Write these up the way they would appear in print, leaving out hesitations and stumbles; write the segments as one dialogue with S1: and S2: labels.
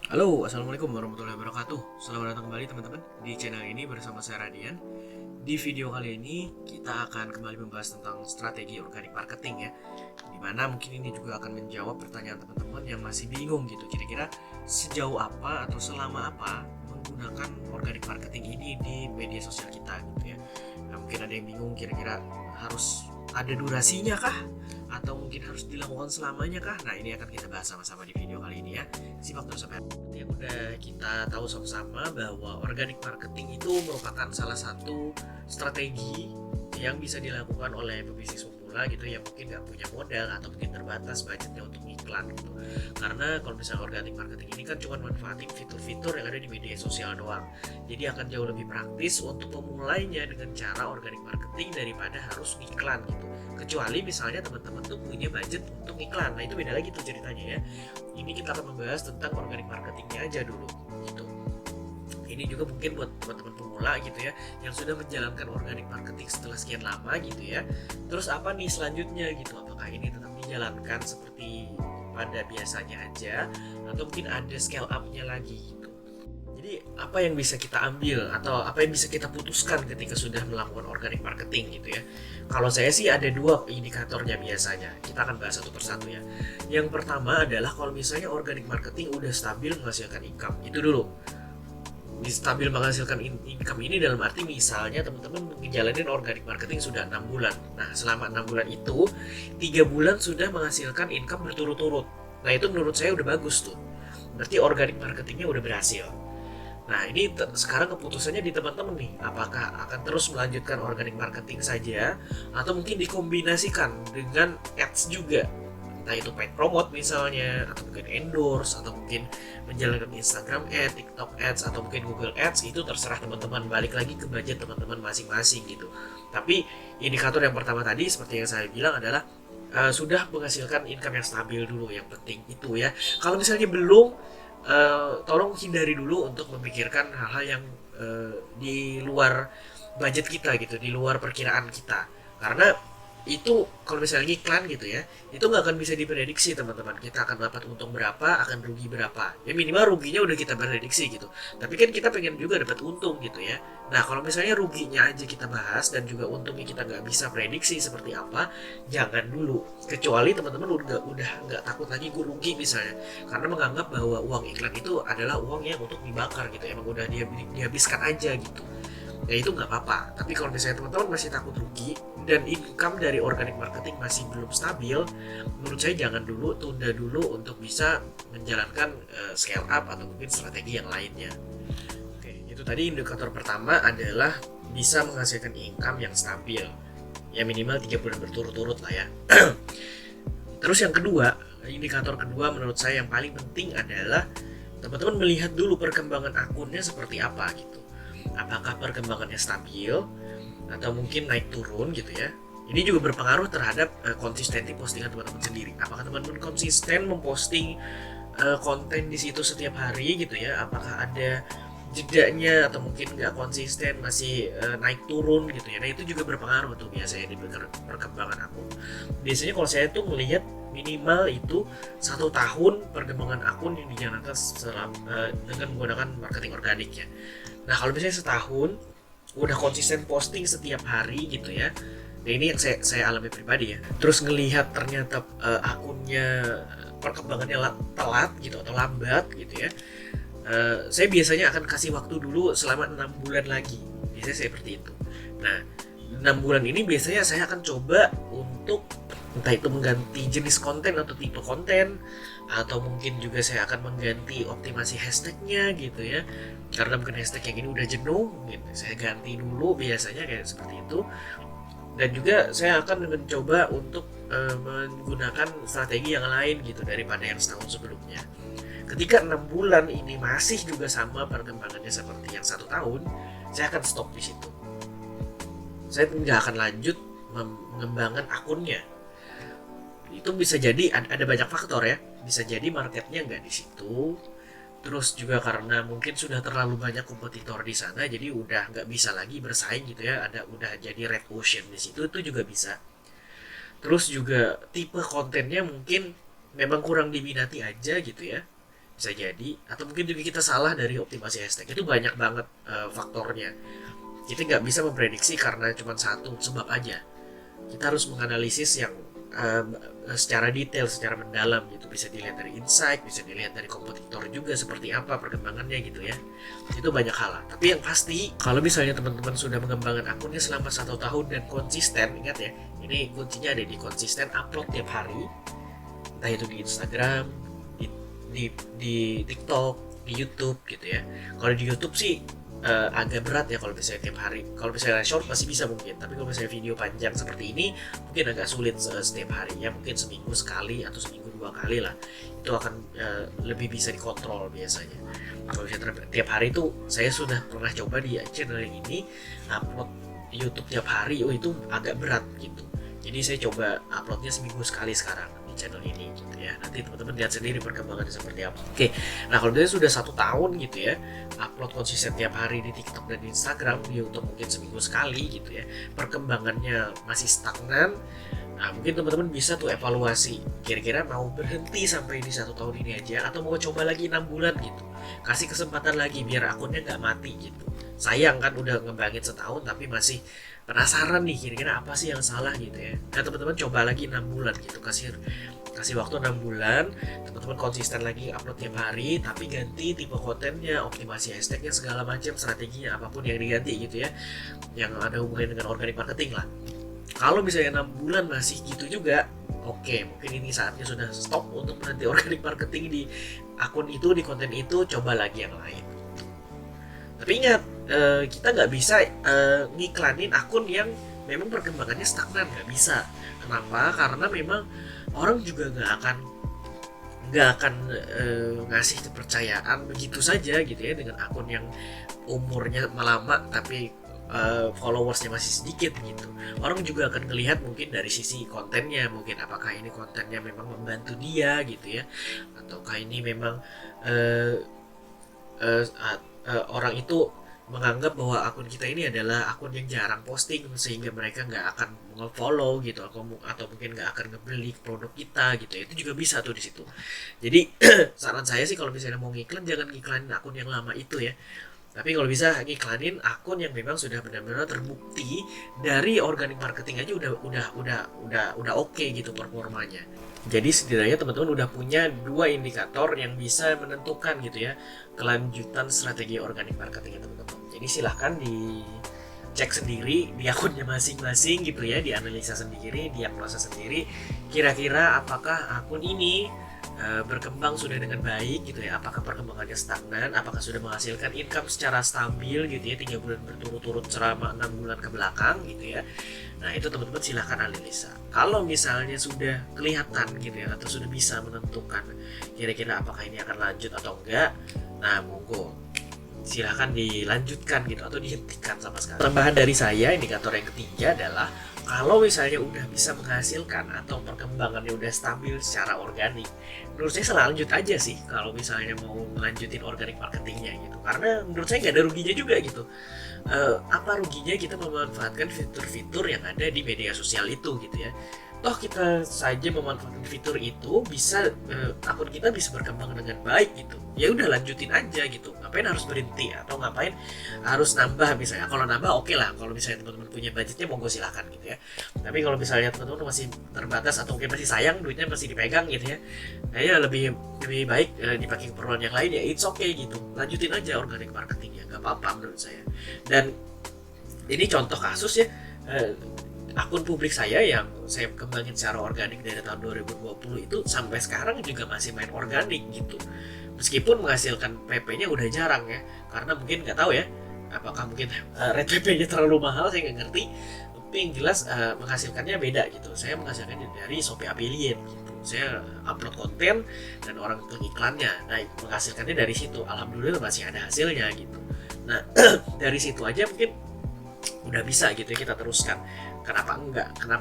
S1: Halo, assalamualaikum warahmatullahi wabarakatuh. Selamat datang kembali teman-teman di channel ini bersama saya Radian. Di video kali ini kita akan kembali membahas tentang strategi organic marketing ya. Dimana mungkin ini juga akan menjawab pertanyaan teman-teman yang masih bingung gitu. Kira-kira sejauh apa atau selama apa menggunakan organic marketing ini di media sosial kita gitu ya. Nah, mungkin ada yang bingung kira-kira harus ada durasinya kah? Atau mungkin harus dilakukan selamanya kah? Nah, ini akan kita bahas sama-sama di video kali ini ya. Simak terus sampai yang udah kita tahu sama-sama bahwa organic marketing itu merupakan salah satu strategi yang bisa dilakukan oleh pebisnis pemula gitu yang mungkin nggak punya modal atau mungkin terbatas budgetnya untuk iklan gitu. Karena kalau misalnya organic marketing ini kan cuma manfaatin fitur-fitur yang ada di media sosial doang. Jadi akan jauh lebih praktis untuk memulainya dengan cara organic marketing daripada harus iklan gitu. Kecuali misalnya teman-teman tuh punya budget untuk iklan. Nah, itu beda lagi tuh ceritanya ya. Ini kita akan membahas tentang organic marketingnya aja dulu gitu. Ini juga mungkin buat teman-teman pemula gitu ya yang sudah menjalankan organic marketing setelah sekian lama gitu ya. Terus apa nih selanjutnya gitu? Apakah ini tetap dijalankan seperti pada biasanya aja atau mungkin ada scale up-nya lagi gitu. Jadi apa yang bisa kita ambil atau apa yang bisa kita putuskan ketika sudah melakukan organic marketing gitu ya. Kalau saya sih ada dua indikatornya biasanya. Kita akan bahas satu persatu ya. Yang pertama adalah kalau misalnya organic marketing udah stabil menghasilkan income. Itu dulu. Stabil menghasilkan income ini dalam arti misalnya teman-teman ngejalanin organic marketing sudah 6 bulan. Nah, selama 6 bulan itu 3 bulan sudah menghasilkan income berturut-turut. Nah, itu menurut saya udah bagus tuh. Berarti organic marketingnya udah berhasil. Nah, ini sekarang keputusannya di teman-teman nih. Apakah akan terus melanjutkan organic marketing saja atau mungkin dikombinasikan dengan ads juga. Entah itu paid promote misalnya, atau mungkin endorse, atau mungkin menjalankan Instagram ads, TikTok ads, atau mungkin Google ads. Itu terserah teman-teman, balik lagi ke budget teman-teman masing-masing gitu. Tapi indikator yang pertama tadi seperti yang saya bilang adalah sudah menghasilkan income yang stabil dulu, yang penting itu ya. Kalau misalnya belum, tolong hindari dulu untuk memikirkan hal-hal yang di luar budget kita gitu, di luar perkiraan kita. Karena itu kalau misalnya iklan gitu ya, itu nggak akan bisa diprediksi teman-teman. Kita akan dapat untung berapa, akan rugi berapa. Ya minimal ruginya udah kita prediksi gitu. Tapi kan kita pengen juga dapat untung gitu ya. Nah, kalau misalnya ruginya aja kita bahas dan juga untungnya kita nggak bisa prediksi seperti apa, jangan dulu. Kecuali teman-teman udah nggak takut lagi gue rugi misalnya, karena menganggap bahwa uang iklan itu adalah uang yang untuk dibakar gitu. Emang udah dihabiskan aja gitu. Ya itu nggak apa-apa. Tapi kalau misalnya teman-teman masih takut rugi dan income dari organic marketing masih belum stabil, menurut saya jangan dulu, tunda dulu untuk bisa menjalankan scale up atau mungkin strategi yang lainnya. Oke, itu tadi indikator pertama adalah bisa menghasilkan income yang stabil. Ya minimal 3 bulan berturut-turut lah ya. Terus yang kedua, indikator kedua menurut saya yang paling penting adalah teman-teman melihat dulu perkembangan akunnya seperti apa gitu. Apakah perkembangannya stabil atau mungkin naik turun gitu ya. Ini juga berpengaruh terhadap konsistensi postingan teman-teman sendiri. Apakah teman-teman konsisten memposting konten di situ setiap hari gitu ya? Apakah ada jedanya atau mungkin nggak konsisten, masih naik turun gitu ya. Nah, itu juga berpengaruh tuh biasanya di perkembangan akun. Biasanya kalau saya tuh melihat minimal itu 1 tahun perkembangan akun yang dijalankan dengan menggunakan marketing organik ya. Nah, kalau misalnya setahun udah konsisten posting setiap hari gitu ya. Nah, ini yang saya alami pribadi ya. Terus ngelihat ternyata akunnya perkembangannya telat gitu atau lambat gitu ya. Saya biasanya akan kasih waktu dulu selama 6 bulan lagi. Biasanya seperti itu. Nah, 6 bulan ini biasanya saya akan coba untuk entah itu mengganti jenis konten atau tipe konten, atau mungkin juga saya akan mengganti optimasi hashtagnya gitu ya, karena mungkin hashtag yang ini udah jenuh gitu. Saya ganti dulu biasanya kayak seperti itu. Dan juga saya akan mencoba untuk menggunakan strategi yang lain gitu daripada yang setahun sebelumnya. Ketika 6 bulan ini masih juga sama perkembangannya seperti yang 1 tahun, saya akan stop di situ. Saya tidak akan lanjut mengembangkan akunnya. Itu bisa jadi ada banyak faktor ya. Bisa jadi marketnya nggak di situ. Terus juga karena mungkin sudah terlalu banyak kompetitor di sana, jadi udah nggak bisa lagi bersaing gitu ya. Udah jadi red ocean di situ, itu juga bisa. Terus juga tipe kontennya mungkin memang kurang diminati aja gitu ya. bisa jadi, atau mungkin juga kita salah dari optimasi hashtag. Itu banyak banget faktornya. Kita nggak bisa memprediksi karena cuma satu sebab aja. Kita harus menganalisis yang secara detail, secara mendalam gitu. Bisa dilihat dari insight, bisa dilihat dari kompetitor juga seperti apa perkembangannya gitu ya. Itu banyak hal lah. Tapi yang pasti kalau misalnya teman-teman sudah mengembangkan akunnya selama 1 tahun dan konsisten, ingat ya, ini kuncinya ada di konsisten upload tiap hari, entah itu di Instagram, di TikTok, di YouTube gitu ya. Kalau di YouTube sih agak berat ya kalau misalnya tiap hari. Kalau misalnya short masih bisa mungkin, tapi kalau misalnya video panjang seperti ini mungkin agak sulit setiap hari ya, mungkin seminggu sekali atau seminggu 2 kali lah. Itu akan lebih bisa dikontrol biasanya. Kalau misalnya tiap hari itu saya sudah pernah coba di channel ini upload YouTube tiap hari, itu agak berat gitu. Jadi saya coba uploadnya seminggu sekali sekarang di channel ini gitu ya. Nanti teman-teman lihat sendiri perkembangannya seperti apa. Oke, nah kalau dia sudah 1 tahun gitu ya, upload konsisten tiap hari di TikTok dan di Instagram, di YouTube mungkin seminggu sekali gitu ya, perkembangannya masih stagnan. Nah mungkin teman-teman bisa tuh evaluasi, kira-kira mau berhenti sampai di 1 tahun ini aja, atau mau coba lagi 6 bulan gitu. Kasih kesempatan lagi biar akunnya nggak mati gitu. Sayang kan udah ngembangin setahun tapi masih penasaran nih kira-kira apa sih yang salah gitu ya. Nah teman-teman coba lagi 6 bulan gitu, kasih waktu 6 bulan, teman-teman konsisten lagi upload tiap hari, tapi ganti tipe kontennya, optimasi hashtagnya, segala macam strateginya, apapun yang diganti gitu ya, yang ada hubungannya dengan organic marketing lah. Kalau misalnya 6 bulan masih gitu juga, oke, mungkin ini saatnya sudah stop untuk berhenti organic marketing di akun itu, di konten itu, coba lagi yang lain. Tapi ingat, kita nggak bisa ngiklanin akun yang memang perkembangannya stagnan, nggak bisa. Kenapa? Karena memang orang juga nggak akan ngasih kepercayaan begitu saja gitu ya dengan akun yang umurnya lama tapi followersnya masih sedikit gitu. Orang juga akan melihat mungkin dari sisi kontennya, mungkin apakah ini kontennya memang membantu dia gitu ya, ataukah ini memang orang itu menganggap bahwa akun kita ini adalah akun yang jarang posting sehingga mereka nggak akan nge-follow gitu, atau mungkin nggak akan ngebeli produk kita gitu. Itu juga bisa tuh di situ. Jadi saran saya sih kalau misalnya mau ngiklan, jangan ngiklanin akun yang lama itu ya. Tapi kalau bisa ngiklanin akun yang memang sudah benar-benar terbukti dari organic marketing aja udah oke gitu performanya. Jadi setidaknya teman-teman udah punya 2 indikator yang bisa menentukan gitu ya kelanjutan strategi organic marketing teman-teman. Jadi silahkan dicek sendiri di akunnya masing-masing gitu ya, dianalisa sendiri, diagnosa sendiri, kira-kira apakah akun ini berkembang sudah dengan baik gitu ya, apakah perkembangannya stagnan, apakah sudah menghasilkan income secara stabil gitu ya 3 bulan berturut-turut selama 6 bulan ke belakang gitu ya. Nah itu teman-teman silahkan analisa. Kalau misalnya sudah kelihatan gitu ya, atau sudah bisa menentukan kira-kira apakah ini akan lanjut atau enggak, nah monggo silahkan dilanjutkan gitu atau dihentikan sama sekali. Tambahan dari saya, indikator yang ketiga adalah kalau misalnya udah bisa menghasilkan atau perkembangannya udah stabil secara organik, menurut saya selanjut aja sih kalau misalnya mau melanjutin organic marketingnya gitu, karena menurut saya nggak ada ruginya juga gitu. Apa ruginya kita memanfaatkan fitur-fitur yang ada di media sosial itu gitu ya. Toh kita saja memanfaatkan fitur itu, bisa akun kita bisa berkembang dengan baik gitu. Ya udah lanjutin aja gitu. Ngapain harus berhenti atau ngapain harus nambah misalnya. Kalau nambah oke lah. Kalau misalnya teman-teman punya budgetnya monggo silakan gitu ya. Tapi kalau misalnya teman-teman masih terbatas atau mungkin masih sayang duitnya masih dipegang gitu ya, ya lebih baik dipakai keperluan yang lain ya, it's okay gitu. Lanjutin aja organic marketingnya, nggak apa-apa menurut saya. Dan ini contoh kasus ya. Akun publik saya yang saya kembangin secara organik dari tahun 2020 itu sampai sekarang juga masih main organik gitu. Meskipun menghasilkan PP-nya udah jarang ya, karena mungkin nggak tahu ya, apakah mungkin rate PP-nya terlalu mahal, saya nggak ngerti. Tapi yang jelas menghasilkannya beda gitu. Saya menghasilkannya dari Shopee Affiliate gitu. Saya upload konten dan orang klik iklannya. Nah menghasilkannya dari situ. Alhamdulillah masih ada hasilnya gitu. Nah dari situ aja mungkin udah bisa gitu ya kita teruskan. Kenapa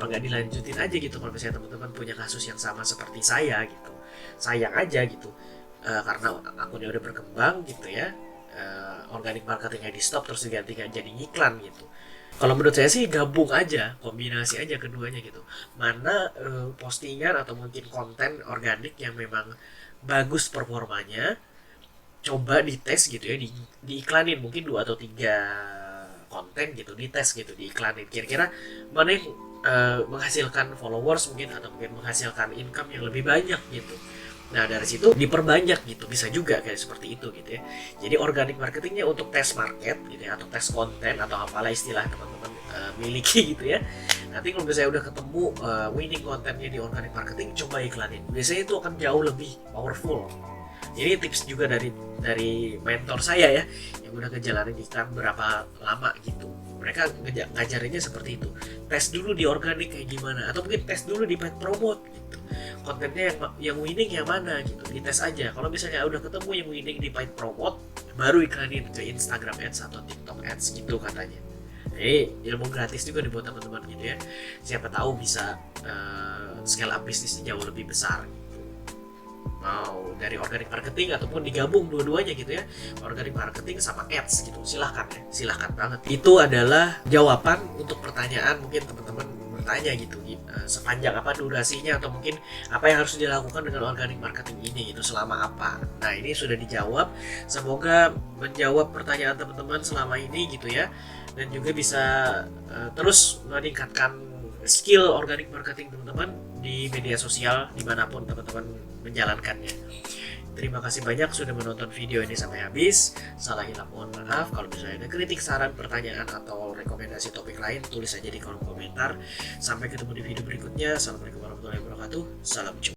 S1: nggak dilanjutin aja gitu kalau misalnya teman-teman punya kasus yang sama seperti saya gitu. Sayang aja gitu, karena akunnya udah berkembang gitu ya, organic marketingnya di stop terus digantikan jadi iklan gitu. Kalau menurut saya sih gabung aja, kombinasi aja keduanya gitu. Mana postingan atau mungkin konten organik yang memang bagus performanya, coba dites gitu ya, diiklanin mungkin 2 atau 3 konten gitu, dites gitu, diiklanin kira-kira mana yang menghasilkan followers mungkin, atau mungkin menghasilkan income yang lebih banyak gitu. Nah dari situ diperbanyak gitu, bisa juga kayak seperti itu gitu ya. Jadi organic marketingnya untuk tes market gitu ya, atau tes konten, atau apalah istilah teman-teman miliki gitu ya. Nanti kalau misalnya udah ketemu winning kontennya di organic marketing, coba iklanin. Biasanya itu akan jauh lebih powerful. Jadi tips juga dari mentor saya ya, yang udah ngejalanin iklan berapa lama gitu. Mereka ngajarinnya seperti itu. Tes dulu di organik kayak gimana, atau mungkin tes dulu di paid promote gitu. Kontennya yang winning yang mana gitu, dites aja. Kalau misalnya udah ketemu yang winning di paid promote, baru iklanin ke Instagram Ads atau TikTok Ads gitu katanya. Jadi ilmu gratis juga nih buat teman-teman gitu ya. Siapa tahu bisa scale up bisnisnya jauh lebih besar. Mau dari organic marketing ataupun digabung dua-duanya gitu ya, organic marketing sama ads gitu, silahkan ya, silahkan banget. Itu adalah jawaban untuk pertanyaan mungkin teman-teman bertanya gitu, sepanjang apa durasinya, atau mungkin apa yang harus dilakukan dengan organic marketing ini gitu, selama apa. Nah ini sudah dijawab, semoga menjawab pertanyaan teman-teman selama ini gitu ya, dan juga bisa terus meningkatkan skill organic marketing teman-teman di media sosial dimanapun teman-teman menjalankannya. Terima kasih banyak sudah menonton video ini sampai habis. Salah hilang mohon maaf. Kalau misalnya ada kritik, saran, pertanyaan, atau rekomendasi topik lain, tulis aja di kolom komentar. Sampai ketemu di video berikutnya. Assalamualaikum warahmatullahi wabarakatuh. Salam jumpa.